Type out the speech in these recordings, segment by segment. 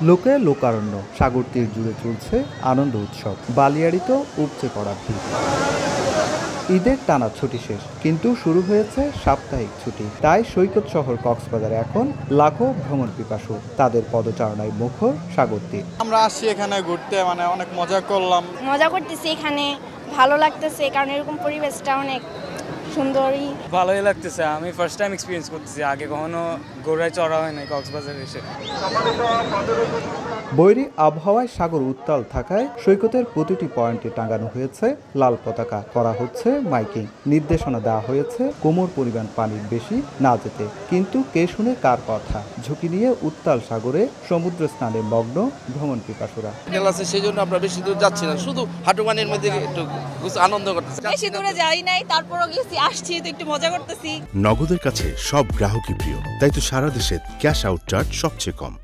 লোকে লোকারণ্য, সাগর তীর জুড়ে চলছে আনন্দ উৎসব। বালিয়াড়িতেও উপচে পড়া ভিড়। ঈদের টানা ছুটি শেষ, কিন্তু শুরু হয়েছে সাপ্তাহিক ছুটি। তাই সৈকত শহর কক্সবাজারে এখন লাখো ভ্রমণ পিপাসু। তাদের পদচারণায় মুখর সাগর তীর। আমরা আসছি এখানে ঘুরতে, অনেক মজা করলাম, মজা করতেছি। এখানে ভালো লাগতেছে, কারণ এরকম পরিবেশটা অনেক সুন্দরই। ভালোই লাগতেছে। আমি ফার্স্ট টাইম এক্সপিরিয়েন্স করতেছি, আগে কখনো ঘোড়ায় চড়া হয় নাই কক্সবাজারে এসে। বৈরী আবহাওয়ায় সাগর উত্তাল থাকায় সৈকতের প্রতিটি পয়েন্টে টাঙানো হয়েছে লাল পতাকা, করা হচ্ছে মাইকিং। নির্দেশনা দেওয়া হয়েছে কোমর পরিমাণ পানির বেশি না যেতে। কিন্তু কে শুনে কার কথা? ঝুঁকি নিয়ে উত্তাল সাগরে সমুদ্র স্নানে মগ্ন ভ্রমণ পিপাসুরা। সেই জন্য আমরা বেশি দূর যাচ্ছি না, শুধু হাঁটু পানির মধ্যে একটু আনন্দ করতেছি। বেশি দূরে যাই নাই, তারপরও গেছি, আসছি তো একটু মজা করতেছি। নগদের কাছে সব গ্রাহকই প্রিয়, তাই তো সারা দেশে ক্যাশ আউট চার্জ সবচেয়ে কম।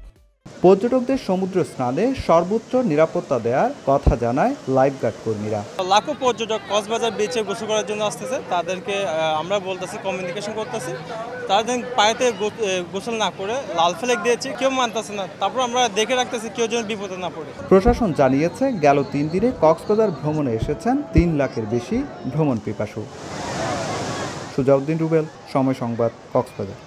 পর্যটকদের সমুদ্র স্নানে সর্বোচ্চ নিরাপত্তা দেওয়ার কথা জানায় লাইফগার্ড কর্মীরা। লাখো পর্যটক কক্সবাজার বিচে গোসল করার জন্য আসতেছে। তাদেরকে আমরা বলতেছি, কমিউনিকেশন করতেছি, তাদের পায়েতে গোসল না করে লাল ফ্ল্যাগ দিয়েছি, কেউ মানতেছে না। তারপর আমরা দেখে রাখতেছি কেউ যেন বিপদে না পড়ে। প্রশাসন জানিয়েছে গেল 3 দিনে কক্সবাজার ভ্রমণে এসেছেন 3 লাখের বেশি ভ্রমণ পিপাসু। সুজাউদ্দিন রুবেল, সময় সংবাদ, কক্সবাজার।